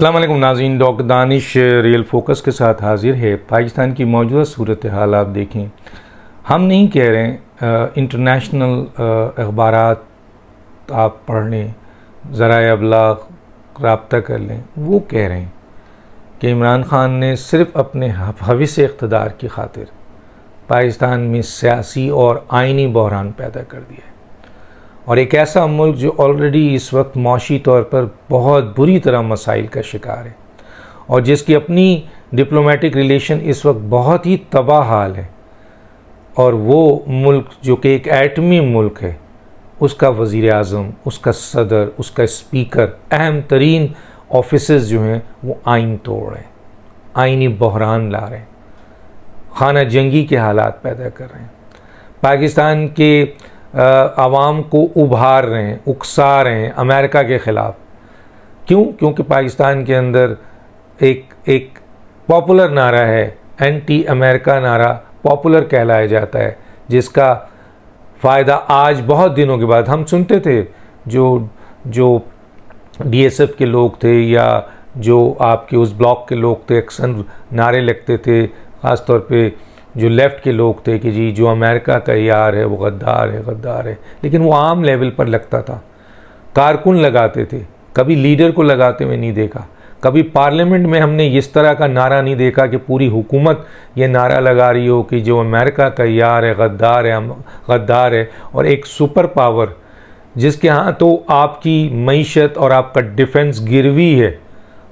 अस्सलाम वालेकुम नाज़रीन, डॉक्टर दानिश रियल फोकस के साथ हाजिर है। पाकिस्तान की मौजूदा सूरत हाल आप देखें, हम नहीं कह रहे हैं इंटरनेशनल अखबारात आप पढ़ लें, ज़राए अबलाग रब्ता कर लें, वो कह रहे हैं कि इमरान ख़ान ने सिर्फ़ अपने हविस इक़्तिदार की खातिर पाकिस्तान में सियासी और आइनी बहरान पैदा कर दिया है। और एक ऐसा मुल्क जो ऑलरेडी इस वक्त मौशी तौर पर बहुत बुरी तरह मसाइल का शिकार है और जिसकी अपनी डिप्लोमेटिक रिलेशन इस वक्त बहुत ही तबाह हाल है, और वो मुल्क जो कि एक एटमी मुल्क है, उसका वज़ीर आज़म, उसका सदर, उसका स्पीकर, अहम तरीन ऑफिसेस जो हैं वो आइन तोड़ रहे हैं, आइनी बहरान ला रहे हैं, खाना जंगी के हालात पैदा कर रहे हैं, पाकिस्तान के आवाम को उभार रहे हैं, उकसा रहे हैं अमेरिका के ख़िलाफ़। क्यों? क्योंकि पाकिस्तान के अंदर एक पॉपुलर नारा है, एंटी अमेरिका नारा पॉपुलर कहलाया जाता है, जिसका फ़ायदा आज बहुत दिनों के बाद हम सुनते थे। जो DSF के लोग थे या जो आपके उस ब्लॉक के लोग थे, अक्सर नारे लगते थे, ख़ास तौर पे जो लेफ़्ट के लोग थे कि जी जो अमेरिका का यार है वो गद्दार है, गद्दार है। लेकिन वो आम लेवल पर लगता था, कारकुन लगाते थे, कभी लीडर को लगाते हुए नहीं देखा। कभी पार्लियामेंट में हमने इस तरह का नारा नहीं देखा कि पूरी हुकूमत ये नारा लगा रही हो कि जो अमेरिका का यार है, गद्दार है, गद्दार है। और एक सुपर पावर जिसके यहाँ तो आपकी मईशत और आपका डिफेंस गिरवी है,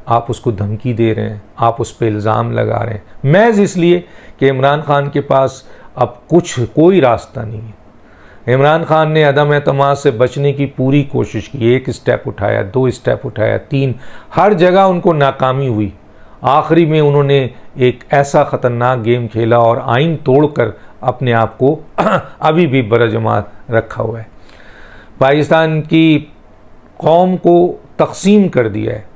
आप उसको धमकी दे रहे हैं, आप उस पर इल्ज़ाम लगा रहे हैं, महज इसलिए कि इमरान ख़ान के पास अब कोई रास्ता नहीं है। इमरान ख़ान ने अदम एतमाद से बचने की पूरी कोशिश की, 1 स्टेप उठाया, 2 स्टेप उठाया, 3, हर जगह उनको नाकामी हुई। आखिरी में उन्होंने एक ऐसा ख़तरनाक गेम खेला और आइन तोड़कर अपने आप को अभी भी बरजमात रखा हुआ है। पाकिस्तान की कौम को तकसीम कर दिया है,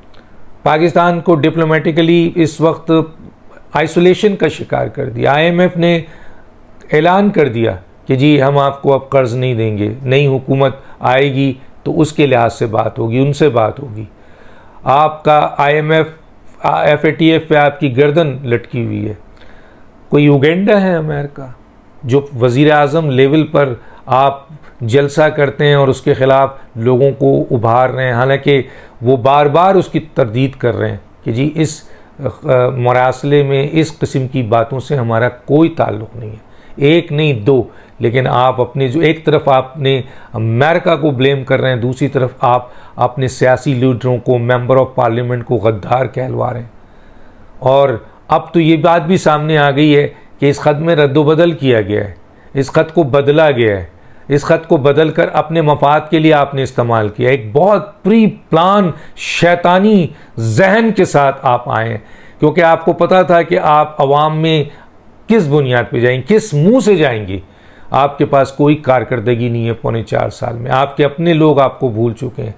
पाकिस्तान को डिप्लोमेटिकली इस वक्त आइसोलेशन का शिकार कर दिया। IMF ने ऐलान कर दिया कि जी हम आपको अब कर्ज़ नहीं देंगे, नई हुकूमत आएगी तो उसके लिहाज से बात होगी, उनसे बात होगी। आपका IMF FATF पे आपकी गर्दन लटकी हुई है। कोई युगेंडा है अमेरिका जो वज़ीर आज़म लेवल पर आप जलसा करते हैं और उसके ख़िलाफ़ लोगों को उभार रहे हैं, हालांकि वो बार बार उसकी तरदीद कर रहे हैं कि जी इस मरासले में इस किस्म की बातों से हमारा कोई ताल्लुक़ नहीं है। एक नहीं दो, लेकिन आप अपने जो एक तरफ आपने अमेरिका को ब्लेम कर रहे हैं, दूसरी तरफ आप अपने सियासी लीडरों को, मेंबर ऑफ पार्लियामेंट को गद्दार कहलवा रहे हैं। और अब तो ये बात भी सामने आ गई है कि इस ख़त में रद्दोबदल किया गया है, इस ख़त को बदला गया है, इस ख़त को बदल कर अपने मफाद के लिए आपने इस्तेमाल किया। एक बहुत प्री प्लान शैतानी जहन के साथ आप आए हैं, क्योंकि आपको पता था कि आप अवाम में किस बुनियाद पे जाएंगे, किस मुंह से जाएंगे। आपके पास कोई कारकर्दगी नहीं है पौने 4 साल में, आपके अपने लोग आपको भूल चुके हैं।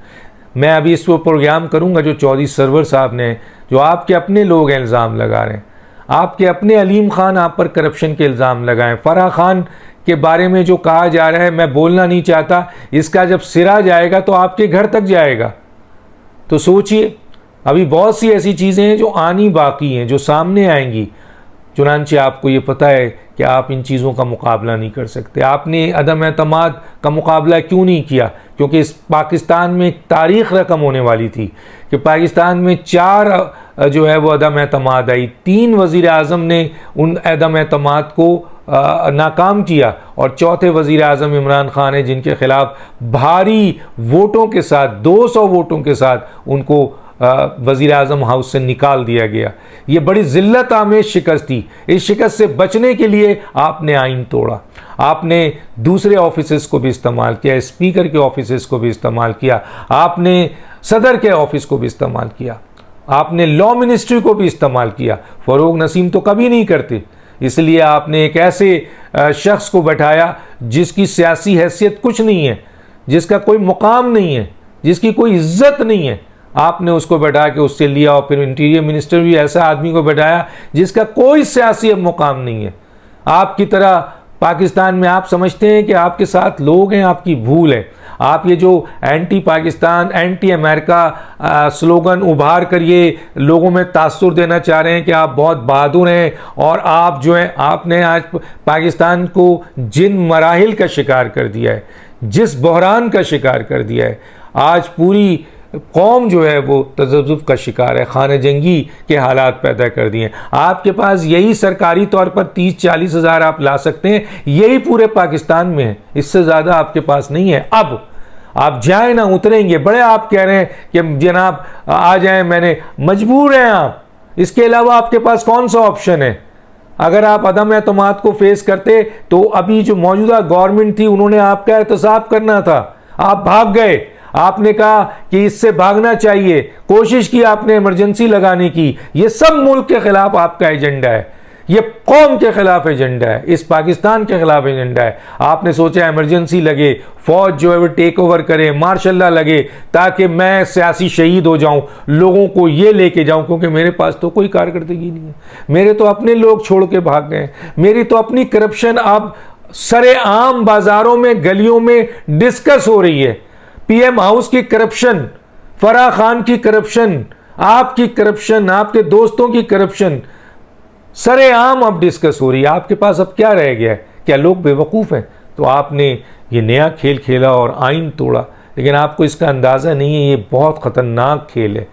मैं अभी इस पर प्रोग्राम करूँगा जो चौधरी सरवर साहब ने, जो आपके अपने लोग इल्ज़ाम लगा रहे हैं, आपके अपने अलीम खान आप पर करप्शन के इल्ज़ाम लगाएं। फराह खान के बारे में जो कहा जा रहा है, मैं बोलना नहीं चाहता, इसका जब सिरा जाएगा तो आपके घर तक जाएगा। तो सोचिए, अभी बहुत सी ऐसी चीज़ें हैं जो आनी बाकी हैं, जो सामने आएंगी। चुनांचे आपको ये पता है कि आप इन चीज़ों का मुकाबला नहीं कर सकते। आपने अदम एतमाद का मुकाबला क्यों नहीं किया? क्योंकि इस पाकिस्तान में एक तारीख़ रकम होने वाली थी कि पाकिस्तान में 4 जो है वो अदम एतमाद आई, 3 वज़ीर आज़म ने उन अदम एतमाद को नाकाम किया, और चौथे वज़ीर आज़म इमरान ख़ान है जिनके ख़िलाफ़ भारी वोटों के साथ, 200 वोटों के साथ उनको वज़ीर आज़म हाउस से निकाल दिया गया। ये बड़ी ज़िल्लत आमेज़ शिकस्त थी। इस शिकस्त से बचने के लिए आपने आइन तोड़ा, आपने दूसरे ऑफिसेस को भी इस्तेमाल किया, स्पीकर के ऑफिसेस को भी इस्तेमाल किया, आपने सदर के ऑफिस को भी इस्तेमाल किया, आपने लॉ मिनिस्ट्री को भी इस्तेमाल किया। फ़रोग नसीम तो कभी नहीं करते, इसलिए आपने एक ऐसे शख्स को बैठाया जिसकी सियासी हैसियत कुछ नहीं है, जिसका कोई मुकाम नहीं है, जिसकी कोई इज्जत नहीं है। आपने उसको बैठा के उससे लिया, और फिर इंटीरियर मिनिस्टर भी ऐसा आदमी को बैठाया जिसका कोई सियासी मुकाम नहीं है। आपकी तरह पाकिस्तान में आप समझते हैं कि आपके साथ लोग हैं, आपकी भूल है। आप ये जो anti Pakistan, anti America slogan उभार कर ये लोगों में तासुर देना चाह रहे हैं कि आप बहुत बहादुर हैं और आप जो है आपने आज पाकिस्तान को जिन मराहिल का शिकार कर दिया है, जिस बहरान का शिकार कर दिया है, आज पूरी कौम जो है वो तज़ब्ज़ुब का शिकार है, खाने जंगी के हालात पैदा कर दिए हैं। आपके पास यही सरकारी तौर पर 30-40 हज़ार आप ला सकते हैं, यही पूरे पाकिस्तान में है, इससे ज़्यादा आपके पास नहीं है। अब आप जाए ना, उतरेंगे। बड़े आप कह रहे हैं कि जनाब आ जाएं, मैंने मजबूर हैं आप, इसके अलावा आपके पास कौन सा ऑप्शन है? अगर आप अदम एतमाद को फेस करते तो अभी जो मौजूदा गवर्नमेंट थी उन्होंने आपका एहतसाब करना था, आप भाग गए। आपने कहा कि इससे भागना चाहिए, कोशिश की आपने इमरजेंसी लगाने की। ये सब मुल्क के खिलाफ आपका एजेंडा है, ये कौम के खिलाफ एजेंडा है, इस पाकिस्तान के खिलाफ एजेंडा है। आपने सोचा इमरजेंसी लगे, फौज जो है वो टेक ओवर करे, मार्शल लॉ लगे, ताकि मैं सियासी शहीद हो जाऊं, लोगों को ये लेके जाऊं, क्योंकि मेरे पास तो कोई कारकर्दगी नहीं है, मेरे तो अपने लोग छोड़ के भाग गए, मेरी तो अपनी करप्शन अब सरेआम बाजारों में, गलियों में डिस्कस हो रही है। पीएम हाउस की करप्शन, फराह खान की करप्शन, आपकी करप्शन, आपके दोस्तों की करप्शन सरेआम अब डिस्कस हो रही है। आपके पास अब क्या रह गया है? क्या लोग बेवकूफ़ हैं? तो आपने ये नया खेल खेला और आइन तोड़ा, लेकिन आपको इसका अंदाज़ा नहीं है, ये बहुत ख़तरनाक खेल है।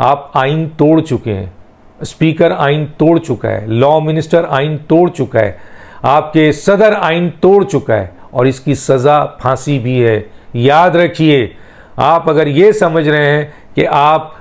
आप आइन तोड़ चुके हैं, स्पीकर आइन तोड़ चुका है, लॉ मिनिस्टर आइन तोड़ चुका है, आपके सदर आइन तोड़ चुका है, और इसकी सज़ा फांसी भी है। याद रखिए, आप अगर ये समझ रहे हैं कि आप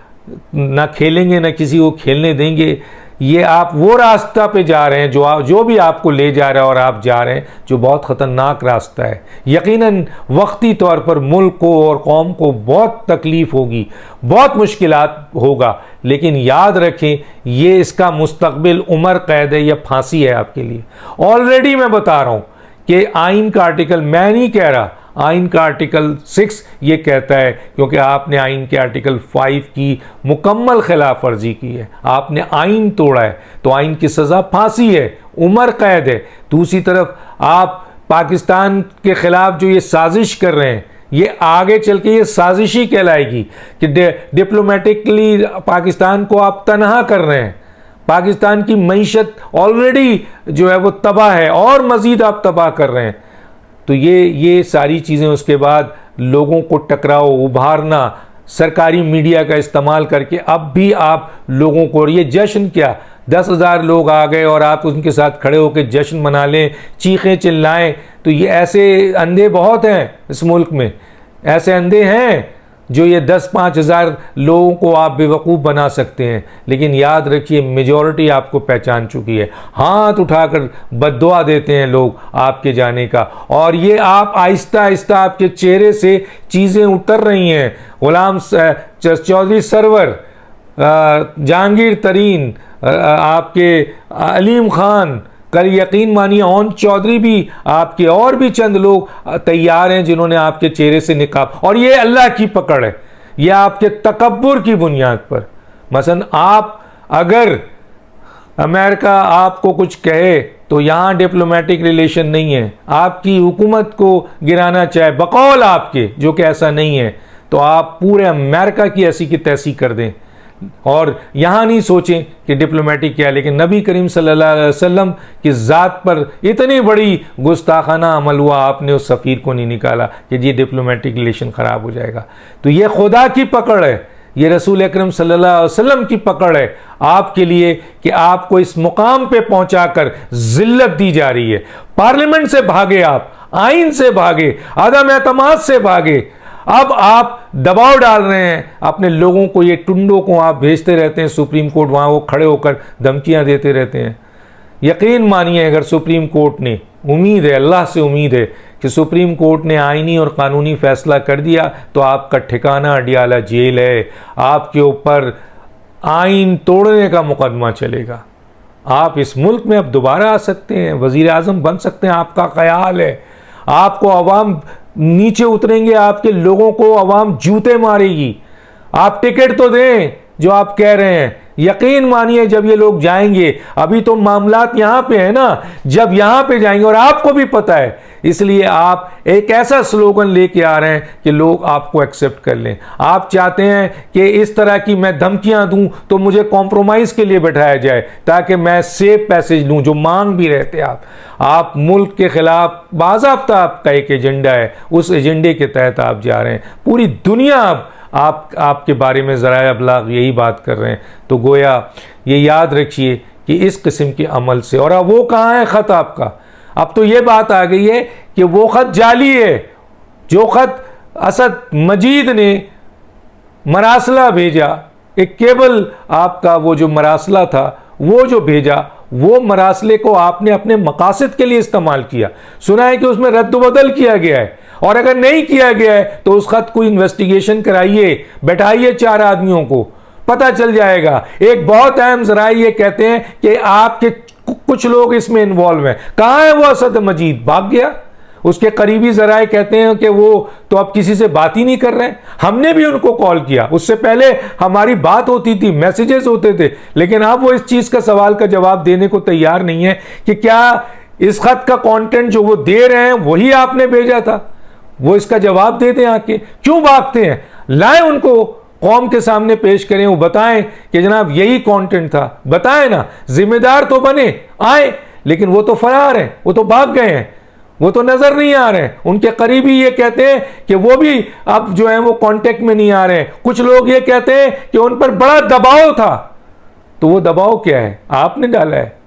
ना खेलेंगे ना किसी को खेलने देंगे, ये आप वो रास्ता पे जा रहे हैं जो भी आपको ले जा रहा है, और आप जा रहे हैं जो बहुत ख़तरनाक रास्ता है। यकीनन वक्ती तौर पर मुल्क को और कौम को बहुत तकलीफ़ होगी, बहुत मुश्किलात होगा, लेकिन याद रखें ये इसका मुस्तकबिल उम्र कैद है या फांसी है आपके लिए। ऑलरेडी मैं बता रहा हूँ कि आइन का आर्टिकल, मैं नहीं कह रहा, आइन का आर्टिकल 6 ये कहता है, क्योंकि आपने आइन के आर्टिकल 5 की मुकम्मल खिलाफ वर्जी की है, आपने आइन तोड़ा है, तो आइन की सज़ा फांसी है, उम्र कैद है। दूसरी तरफ आप पाकिस्तान के खिलाफ जो ये साजिश कर रहे हैं, ये आगे चल के ये साजिश ही कहलाएगी कि डिप्लोमेटिकली पाकिस्तान को आप तनहा कर रहे हैं। पाकिस्तान की मईशत ऑलरेडी जो है वो तबाह है, और मज़ीद आप तबाह कर रहे हैं। तो ये सारी चीज़ें, उसके बाद लोगों को टकराव उभारना, सरकारी मीडिया का इस्तेमाल करके अब भी आप लोगों को, और ये जश्न क्या, 10,000 लोग आ गए और आप उनके साथ खड़े होकर जश्न मना लें, चीखें चिल्लाएं, तो ये ऐसे अंधे बहुत हैं इस मुल्क में, ऐसे अंधे हैं जो ये 10-5 हज़ार लोगों को आप बेवकूफ़ बना सकते हैं। लेकिन याद रखिए मेजॉरिटी आपको पहचान चुकी है, हाथ उठाकर बद्दुआ देते हैं लोग आपके जाने का, और ये आप आहिस्ता आहिस्ता आपके चेहरे से चीज़ें उतर रही हैं। गुलाम चौधरी सरवर, जहांगीर तरीन, आपके अलीम खान, कल यकीन मानिए ओन चौधरी भी आपके, और भी चंद लोग तैयार हैं जिन्होंने आपके चेहरे से निकाब, और ये अल्लाह की पकड़ है, ये आपके तकब्बुर की बुनियाद पर। मसलन आप अगर अमेरिका आपको कुछ कहे तो यहाँ डिप्लोमेटिक रिलेशन नहीं है, आपकी हुकूमत को गिराना चाहे बकौल आपके, जो कि ऐसा नहीं है, तो आप पूरे अमेरिका की ऐसी की तैसी कर दें, और यहाँ नहीं सोचें कि डिप्लोमेटिक क्या है। लेकिन नबी करीम सल्लल्लाहु अलैहि वसल्लम की ज़ात पर इतनी बड़ी गुस्ताखाना अमल हुआ, आपने उस सफ़ीर को नहीं निकाला कि ये डिप्लोमेटिक रिलेशन ख़राब हो जाएगा। तो ये खुदा की पकड़ है, ये रसूल अकरम सल्लल्लाहु अलैहि वसल्लम की पकड़ है आपके लिए कि आपको इस मुकाम पे पहुंचाकर जिल्लत दी जा रही है। पार्लियामेंट से भागे आप, आइन से भागे, अदम एतमाद से भागे, अब आप दबाव डाल रहे हैं अपने लोगों को, ये टुंडों को आप भेजते रहते हैं सुप्रीम कोर्ट, वहाँ वो खड़े होकर धमकियाँ देते रहते हैं। यकीन मानिए अगर सुप्रीम कोर्ट ने, उम्मीद है, अल्लाह से उम्मीद है कि सुप्रीम कोर्ट ने आइनी और कानूनी फैसला कर दिया तो आपका ठिकाना अडियाला जेल है, आपके ऊपर आइन तोड़ने का मुकदमा चलेगा। आप इस मुल्क में अब दोबारा आ सकते हैं, वज़ीर आज़म बन सकते हैं, आपका ख्याल है। आपको अवाम नीचे उतरेंगे, आपके लोगों को अवाम जूते मारेगी। आप टिकट तो दें जो आप कह रहे हैं, यकीन मानिए जब ये लोग जाएंगे, अभी तो मामलात यहां पे है ना, जब यहां पे जाएंगे, और आपको भी पता है, इसलिए आप एक ऐसा स्लोगन लेके आ रहे हैं कि लोग आपको एक्सेप्ट कर लें। आप चाहते हैं कि इस तरह की मैं धमकियां दूं तो मुझे कॉम्प्रोमाइज के लिए बैठाया जाए ताकि मैं सेफ पैसेज लूं, जो मांग भी रहे थे आप मुल्क के खिलाफ बाज़ाब्ता आपका एक एजेंडा है, उस एजेंडे के तहत आप जा रहे हैं। पूरी दुनिया आपके बारे में ज़राए अबलाग यही बात कर रहे हैं। तो गोया ये याद रखिए कि इस किस्म के अमल से, और अब वो कहाँ है ख़त आपका, अब तो ये बात आ गई है कि वो ख़त जाली है। जो ख़त असद मजीद ने मरासला भेजा, एक केबल आपका वो जो मरासला था वो जो भेजा, वो मरासले को आपने अपने मकासद के लिए इस्तेमाल किया। सुना है कि उसमें रद्द-बदल किया गया है, और अगर नहीं किया गया है तो उस खत को इन्वेस्टिगेशन कराइए, बैठाइए 4 आदमियों को, पता चल जाएगा। एक बहुत अहम ज़राए ये कहते हैं कि आपके कुछ लोग इसमें इन्वॉल्व हैं। कहाँ है वो असद मजीद? भाग गया। उसके करीबी ज़राए कहते हैं कि वो तो अब किसी से बात ही नहीं कर रहे हैं। हमने भी उनको कॉल किया, उससे पहले हमारी बात होती थी, मैसेजेस होते थे, लेकिन अब वो इस चीज़ का सवाल का जवाब देने को तैयार नहीं है कि क्या इस खत का कंटेंट जो वो दे रहे हैं वही आपने भेजा था। वो इसका जवाब दे दें आके। क्यों भागते हैं? लाएं उनको, कौम के सामने पेश करें, वो बताएं कि जनाब यही कंटेंट था, बताएं ना, जिम्मेदार तो बने, आए। लेकिन वो तो फरार हैं, वो तो भाग गए हैं, वो तो नजर नहीं आ रहे हैं। उनके करीबी ये कहते हैं कि वो भी अब जो है वो कांटेक्ट में नहीं आ रहे हैं। कुछ लोग ये कहते हैं कि उन पर बड़ा दबाव था। तो वो दबाव क्या है? आपने डाला है।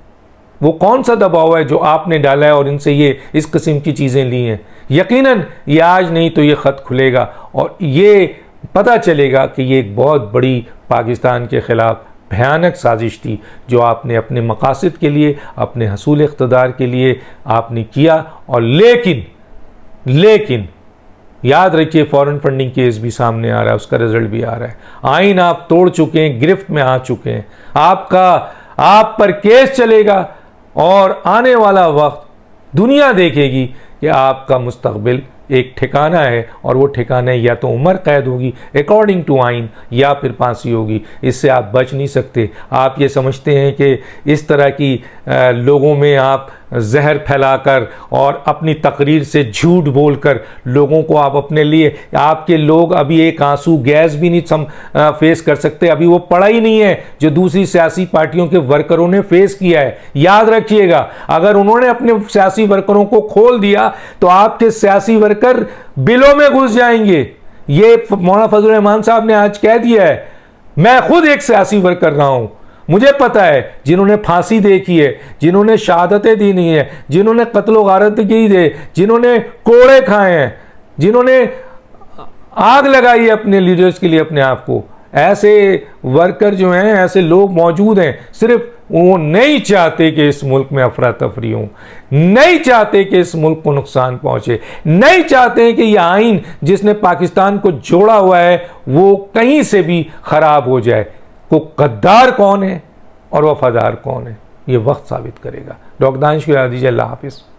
वो कौन सा दबाव है जो आपने डाला है और इनसे ये इस किस्म की चीजें ली हैं? यकीनन ये आज नहीं तो ये खत खुलेगा और ये पता चलेगा कि ये एक बहुत बड़ी पाकिस्तान के खिलाफ भयानक साजिश थी जो आपने अपने मकासद के लिए, अपने हसूल इक़्तिदार के लिए आपने किया। और लेकिन याद रखिए, फॉरेन फंडिंग केस भी सामने आ रहा है, उसका रिजल्ट भी आ रहा है। आइन आप तोड़ चुके हैं, गिरफ्त में आ चुके हैं, आप पर केस चलेगा और आने वाला वक्त दुनिया देखेगी कि आपका मुस्तकबिल एक ठिकाना है, और वो ठिकाना या तो उम्र कैद होगी अकॉर्डिंग टू आइन, या फिर फांसी होगी। इससे आप बच नहीं सकते। आप ये समझते हैं कि इस तरह की लोगों में आप जहर फैलाकर और अपनी तकरीर से झूठ बोलकर लोगों को आप अपने लिए, आपके लोग अभी एक आंसू गैस भी नहीं फेस कर सकते। अभी वो पड़ा ही नहीं है जो दूसरी सियासी पार्टियों के वर्करों ने फेस किया है। याद रखिएगा, अगर उन्होंने अपने सियासी वर्करों को खोल दिया तो आपके सियासी वर्कर बिलों में घुस जाएंगे। ये मौलाना फजल रहमान साहब ने आज कह दिया है। मैं खुद एक सियासी वर्क कर रहा हूं, मुझे पता है जिन्होंने फांसी देखी है, जिन्होंने शहादतें दी नहीं है, जिन्होंने कत्ल गारत की है, जिन्होंने कोड़े खाए हैं, जिन्होंने आग लगाई है अपने लीडर्स के लिए अपने आप को, ऐसे वर्कर जो हैं, ऐसे लोग मौजूद हैं। सिर्फ वो नहीं चाहते कि इस मुल्क में अफरा तफरी हो, नहीं चाहते कि इस मुल्क को नुकसान पहुंचे, नहीं चाहते कि यह आइन जिसने पाकिस्तान को जोड़ा हुआ है वो कहीं से भी खराब हो जाए। को गद्दार कौन है और वफादार कौन है, ये वक्त साबित करेगा। डॉक्टर दानिश को याद दीजिए। अल्लाह हाफिज़।